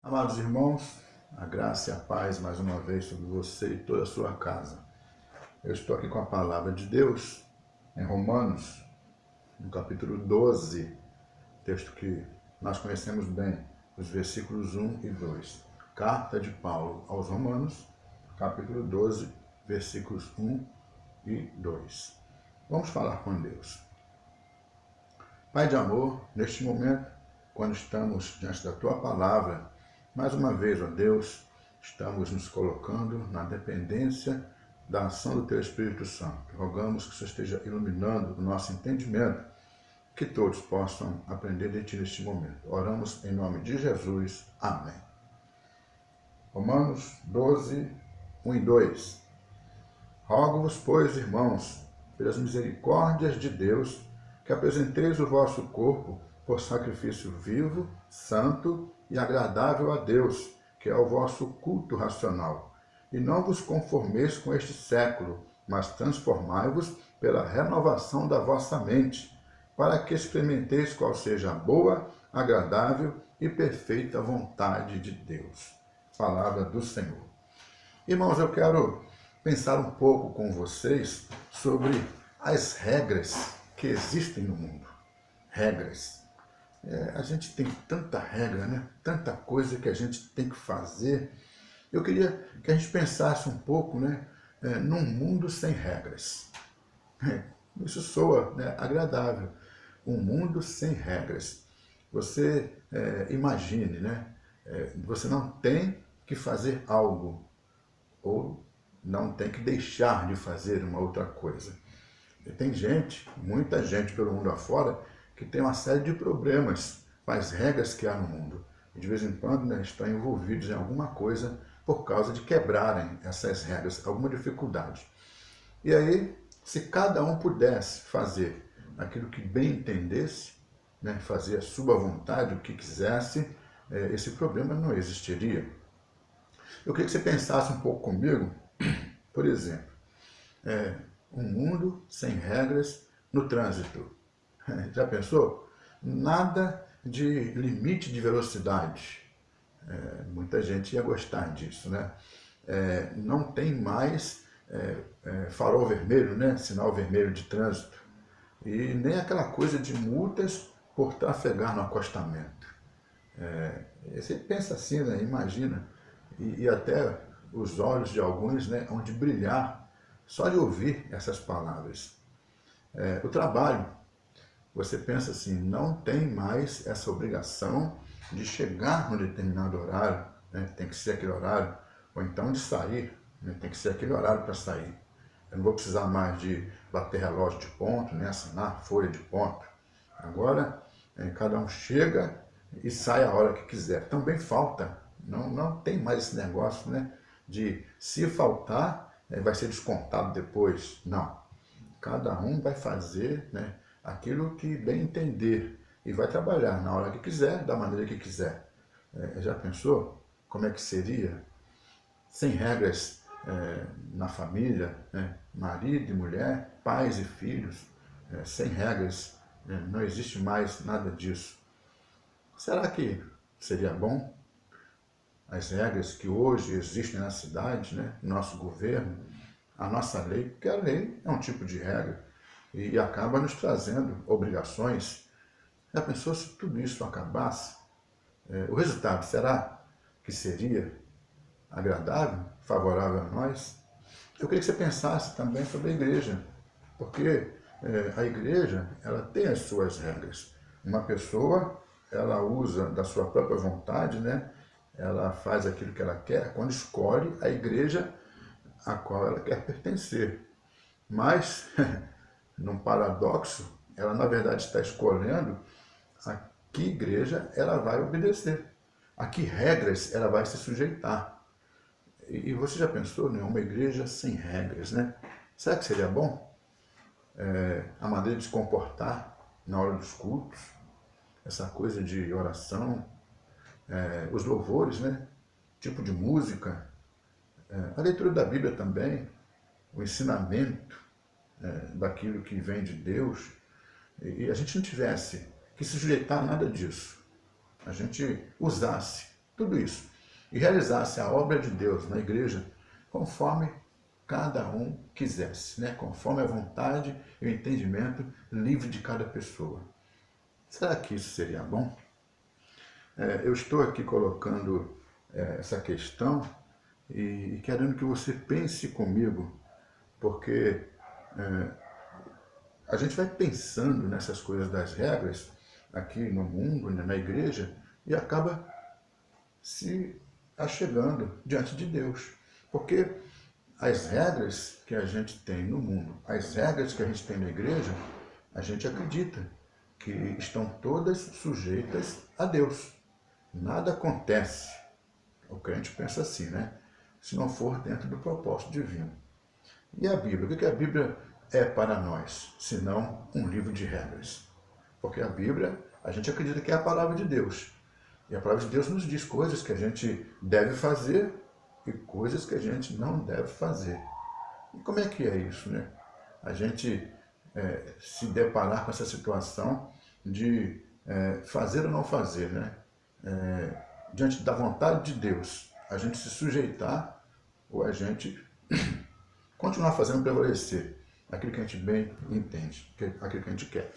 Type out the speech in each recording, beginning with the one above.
Amados irmãos, a graça e a paz mais uma vez sobre você e toda a sua casa. Eu estou aqui com a palavra de Deus em Romanos, no capítulo 12, texto que nós conhecemos bem, os versículos 1 e 2. Carta de Paulo aos Romanos, capítulo 12, versículos 1 e 2. Vamos falar com Deus. Pai de amor, neste momento, quando estamos diante da Tua palavra, mais uma vez, ó Deus, estamos nos colocando na dependência da ação do Teu Espírito Santo. Rogamos que o Senhor esteja iluminando o nosso entendimento, que todos possam aprender de Ti neste momento. Oramos em nome de Jesus. Amém. Romanos 12, 1 e 2. Rogo-vos, pois, irmãos, pelas misericórdias de Deus, que apresenteis o vosso corpo por sacrifício vivo, santo e agradável a Deus, que é o vosso culto racional. E não vos conformeis com este século, mas transformai-vos pela renovação da vossa mente, para que experimenteis qual seja a boa, agradável e perfeita vontade de Deus. Palavra do Senhor. Irmãos, eu quero pensar um pouco com vocês sobre as regras que existem no mundo. Regras. A gente tem tanta regra, né? Tanta coisa que a gente tem que fazer. Eu queria que a gente pensasse um pouco, né? Num mundo sem regras. Isso soa, né, agradável. Um mundo sem regras. Você imagine, né? Você não tem que fazer algo ou não tem que deixar de fazer uma outra coisa. E tem gente, muita gente pelo mundo afora, que tem uma série de problemas com as regras que há no mundo. E de vez em quando, né, estão envolvidos em alguma coisa por causa de quebrarem essas regras, alguma dificuldade. E aí, se cada um pudesse fazer aquilo que bem entendesse, né, fazer a sua vontade, o que quisesse, esse problema não existiria. Eu queria que você pensasse um pouco comigo, por exemplo, um mundo sem regras no trânsito. Já pensou? Nada de limite de velocidade. Muita gente ia gostar disso, né? Não tem mais farol vermelho, né? Sinal vermelho de trânsito. E nem aquela coisa de multas por trafegar no acostamento. Você pensa assim, né? Imagina, e até os olhos de alguns, né, hão de brilhar só de ouvir essas palavras. O trabalho, você pensa assim, não tem mais essa obrigação de chegar num determinado horário, né, tem que ser aquele horário, ou então de sair, né, tem que ser aquele horário para sair. Eu não vou precisar mais de bater relógio de ponto, né, assinar folha de ponto. Agora, cada um chega e sai a hora que quiser. Também falta, não tem mais esse negócio, né, de se faltar, vai ser descontado depois. Não. Cada um vai fazer, né, aquilo que bem entender e vai trabalhar na hora que quiser, da maneira que quiser. Já pensou como é que seria sem regras na família, né? Marido e mulher, pais e filhos, sem regras, não existe mais nada disso. Será que seria bom as regras que hoje existem na cidade, né? No nosso governo, a nossa lei, porque a lei é um tipo de regra e acaba nos trazendo obrigações. Já pensou se tudo isso acabasse? O resultado será que seria agradável, favorável a nós? Eu queria que você pensasse também sobre a igreja, porque a igreja ela tem as suas regras. Uma pessoa ela usa da sua própria vontade, né? Ela faz aquilo que ela quer quando escolhe a igreja a qual ela quer pertencer. Mas, num paradoxo, ela na verdade está escolhendo a que igreja ela vai obedecer, a que regras ela vai se sujeitar. E você já pensou em uma igreja sem regras, né? Será que seria bom? A maneira de se comportar na hora dos cultos, essa coisa de oração, os louvores, né? Tipo de música, a leitura da Bíblia também, o ensinamento daquilo que vem de Deus, e a gente não tivesse que se sujeitar a nada disso, a gente usasse tudo isso, e realizasse a obra de Deus na igreja conforme cada um quisesse, né? Conforme a vontade e o entendimento livre de cada pessoa. Será que isso seria bom? Eu estou aqui colocando essa questão e querendo que você pense comigo, porque a gente vai pensando nessas coisas das regras aqui no mundo, né, na igreja, e acaba se achegando diante de Deus. Porque as regras que a gente tem no mundo, as regras que a gente tem na igreja, a gente acredita que estão todas sujeitas a Deus. Nada acontece, o crente pensa assim, né? Se não for dentro do propósito divino. E a Bíblia? O que a Bíblia é para nós, senão um livro de regras? Porque a Bíblia, a gente acredita que é a palavra de Deus. E a palavra de Deus nos diz coisas que a gente deve fazer e coisas que a gente não deve fazer. E como é que é isso, né? A gente se deparar com essa situação de fazer ou não fazer, né? Diante da vontade de Deus, a gente se sujeitar ou a gente continuar fazendo prevalecer aquilo que a gente bem entende, aquilo que a gente quer.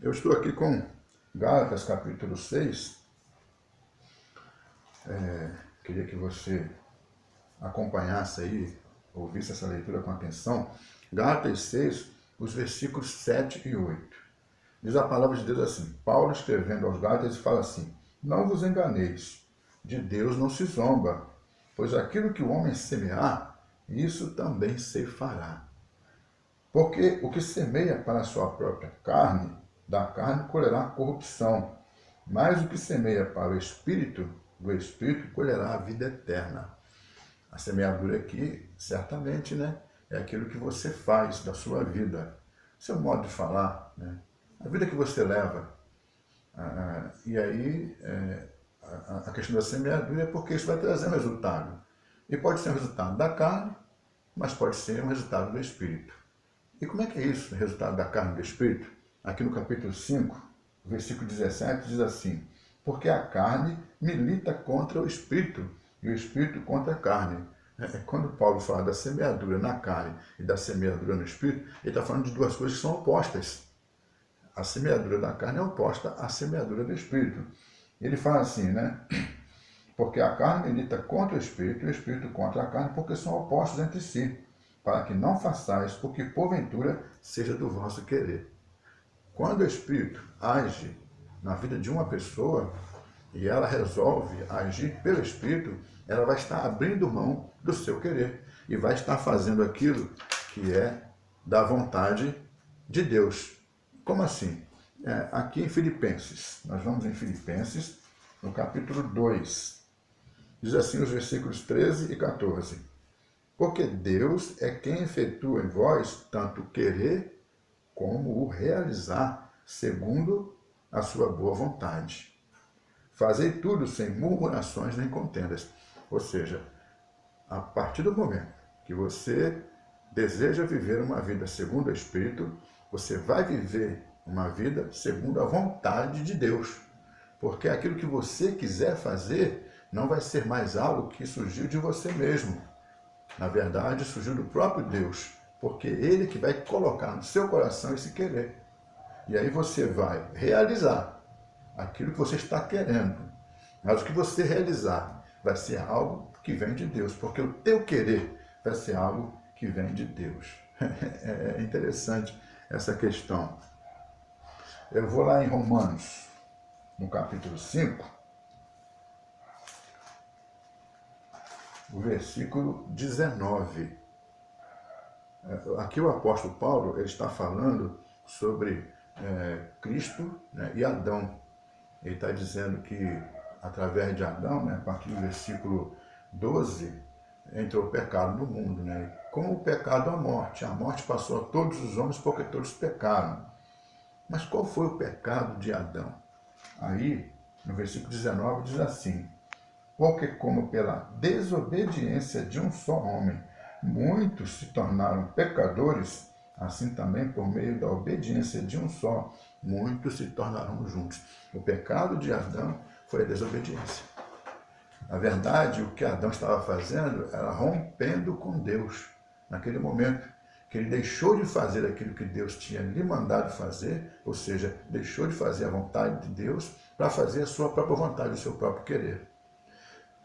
Eu estou aqui com Gálatas capítulo 6. Queria que você acompanhasse aí, ouvisse essa leitura com atenção. Gálatas 6, os versículos 7 e 8. Diz a palavra de Deus assim, Paulo escrevendo aos Gálatas fala assim, não vos enganeis, de Deus não se zomba, pois aquilo que o homem semear, isso também ceifará. Porque o que semeia para a sua própria carne, da carne colherá corrupção, mas o que semeia para o Espírito, do Espírito colherá a vida eterna. A semeadura aqui, certamente, né, é aquilo que você faz da sua vida, seu modo de falar, né, a vida que você leva. E aí, a questão da semeadura é porque isso vai trazer um resultado. E pode ser um resultado da carne, mas pode ser um resultado do Espírito. E como é que é isso, o resultado da carne e do Espírito? Aqui no capítulo 5, versículo 17, diz assim, porque a carne milita contra o Espírito, e o Espírito contra a carne. Quando Paulo fala da semeadura na carne e da semeadura no Espírito, ele está falando de duas coisas que são opostas. A semeadura da carne é oposta à semeadura do Espírito. Ele fala assim, né? Porque a carne milita contra o Espírito e o Espírito contra a carne, porque são opostos entre si, para que não façais o que porventura seja do vosso querer. Quando o Espírito age na vida de uma pessoa e ela resolve agir pelo Espírito, ela vai estar abrindo mão do seu querer e vai estar fazendo aquilo que é da vontade de Deus. Como assim? Aqui em Filipenses, nós vamos em Filipenses, no capítulo 2, diz assim os versículos 13 e 14. Porque Deus é quem efetua em vós tanto o querer como o realizar, segundo a sua boa vontade. Fazei tudo sem murmurações nem contendas. Ou seja, a partir do momento que você deseja viver uma vida segundo o Espírito, você vai viver uma vida segundo a vontade de Deus. Porque aquilo que você quiser fazer não vai ser mais algo que surgiu de você mesmo. Na verdade, surgiu do próprio Deus, porque Ele que vai colocar no seu coração esse querer. E aí você vai realizar aquilo que você está querendo. Mas o que você realizar vai ser algo que vem de Deus, porque o teu querer vai ser algo que vem de Deus. É interessante essa questão. Eu vou lá em Romanos, no capítulo 5, o versículo 19. Aqui o apóstolo Paulo ele está falando sobre Cristo, né, e Adão. Ele está dizendo que através de Adão, né, a partir do versículo 12, entrou o pecado no mundo. Né? Como o pecado, a morte passou a todos os homens porque todos pecaram. Mas qual foi o pecado de Adão? Aí, no versículo 19, diz assim, porque como pela desobediência de um só homem, muitos se tornaram pecadores, assim também por meio da obediência de um só, muitos se tornarão juntos. O pecado de Adão foi a desobediência. Na verdade, o que Adão estava fazendo era rompendo com Deus. Naquele momento que ele deixou de fazer aquilo que Deus tinha lhe mandado fazer, ou seja, deixou de fazer a vontade de Deus para fazer a sua própria vontade, o seu próprio querer.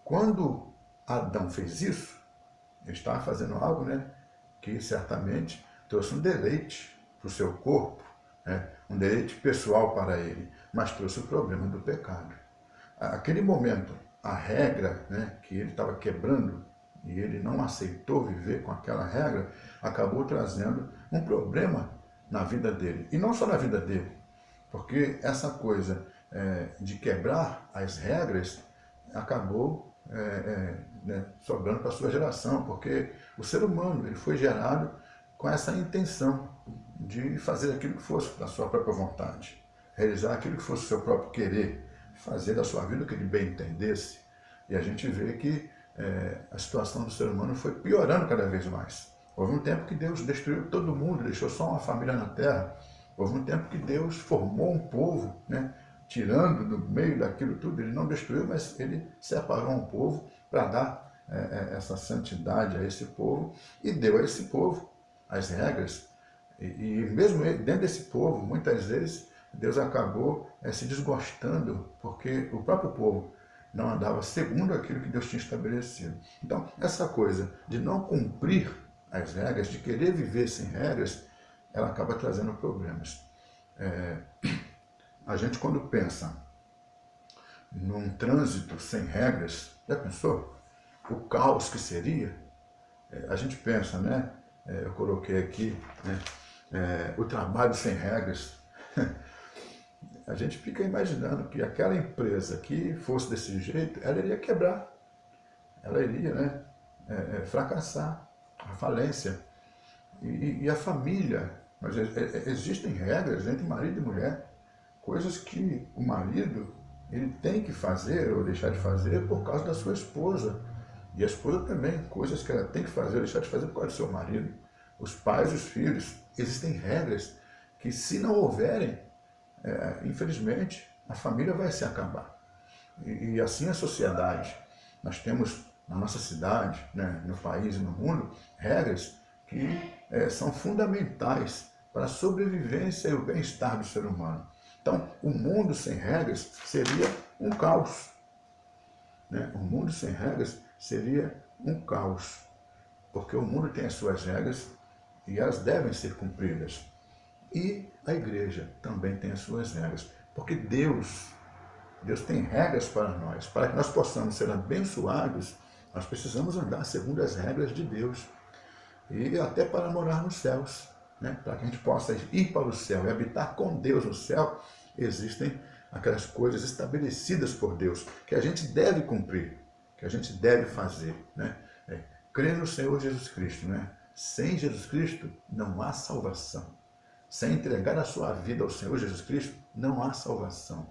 Quando Adão fez isso, ele estava fazendo algo, que certamente trouxe um deleite para o seu corpo, um deleite pessoal para ele, mas trouxe o problema do pecado. Aquele momento, a regra, que ele estava quebrando, e ele não aceitou viver com aquela regra, acabou trazendo um problema na vida dele. E não só na vida dele, porque essa coisa de quebrar as regras acabou sobrando para a sua geração, porque o ser humano ele foi gerado com essa intenção de fazer aquilo que fosse da sua própria vontade, realizar aquilo que fosse o seu próprio querer, fazer da sua vida o que ele bem entendesse. E a gente vê que a situação do ser humano foi piorando cada vez mais. Houve um tempo que Deus destruiu todo mundo, deixou só uma família na terra. Houve um tempo que Deus formou um povo, tirando do meio daquilo tudo. Ele não destruiu, mas ele separou um povo para dar essa santidade a esse povo e deu a esse povo as regras. E mesmo dentro desse povo, muitas vezes, Deus acabou se desgostando, porque o próprio povo não andava segundo aquilo que Deus tinha estabelecido. Então, essa coisa de não cumprir as regras, de querer viver sem regras, ela acaba trazendo problemas. A gente, quando pensa num trânsito sem regras, já pensou? O caos que seria? A gente pensa, eu coloquei aqui, o trabalho sem regras. A gente fica imaginando que aquela empresa que fosse desse jeito, ela iria quebrar, ela iria fracassar, a falência. E a família, mas existem regras entre marido e mulher, coisas que o marido ele tem que fazer ou deixar de fazer por causa da sua esposa. E a esposa também, coisas que ela tem que fazer ou deixar de fazer por causa do seu marido. Os pais e os filhos, existem regras que se não houverem, infelizmente, a família vai se acabar. E assim a sociedade. Nós temos na nossa cidade, no país e no mundo, regras que são fundamentais para a sobrevivência e o bem-estar do ser humano. Então, o mundo sem regras seria um caos. O mundo sem regras seria um caos, porque o mundo tem as suas regras e elas devem ser cumpridas. E a igreja também tem as suas regras, porque Deus tem regras para nós. Para que nós possamos ser abençoados, nós precisamos andar segundo as regras de Deus. E até para morar nos céus, para que a gente possa ir para o céu e habitar com Deus no céu, existem aquelas coisas estabelecidas por Deus, que a gente deve cumprir, que a gente deve fazer. Crer no Senhor Jesus Cristo. Sem Jesus Cristo não há salvação. Sem entregar a sua vida ao Senhor Jesus Cristo, não há salvação.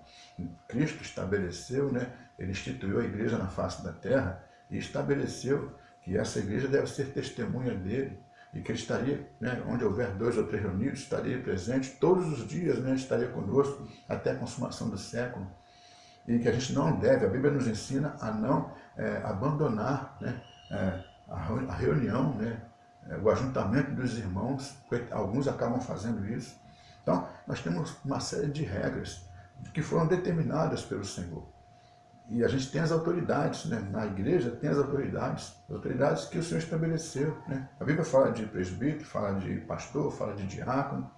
Cristo estabeleceu, ele instituiu a igreja na face da terra e estabeleceu que essa igreja deve ser testemunha dele e que ele estaria, onde houver 2 ou 3 reunidos, estaria presente todos os dias, estaria conosco até a consumação do século. E que a gente não deve, a Bíblia nos ensina a não abandonar a reunião, o ajuntamento dos irmãos. Alguns acabam fazendo isso. Então, nós temos uma série de regras que foram determinadas pelo Senhor. E a gente tem as autoridades, na igreja tem as autoridades que o Senhor estabeleceu. A Bíblia fala de presbítero, fala de pastor, fala de diácono,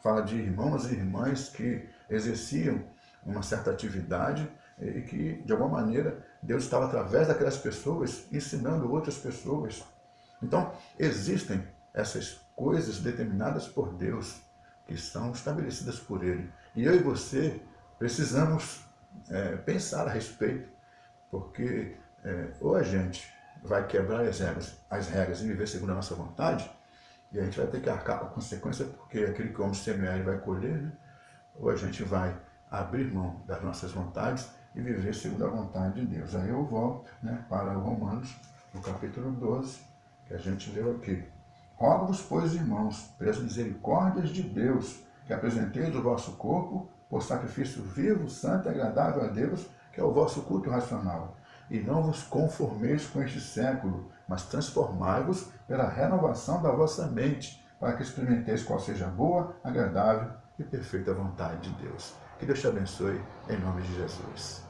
fala de irmãos e irmãs que exerciam uma certa atividade e que, de alguma maneira, Deus estava, através daquelas pessoas, ensinando outras pessoas. Então, existem essas coisas determinadas por Deus, que são estabelecidas por Ele. E eu e você precisamos pensar a respeito, porque ou a gente vai quebrar as regras e viver segundo a nossa vontade, e a gente vai ter que arcar com a consequência, porque aquele que o homem semear ele vai colher, ou a gente vai abrir mão das nossas vontades e viver segundo a vontade de Deus. Aí eu volto para o Romanos, no capítulo 12, que a gente leu aqui. Rogo-vos, pois, irmãos, pelas misericórdias de Deus, que apresenteis o vosso corpo por sacrifício vivo, santo e agradável a Deus, que é o vosso culto racional. E não vos conformeis com este século, mas transformai-vos pela renovação da vossa mente, para que experimenteis qual seja a boa, agradável e perfeita vontade de Deus. Que Deus te abençoe, em nome de Jesus.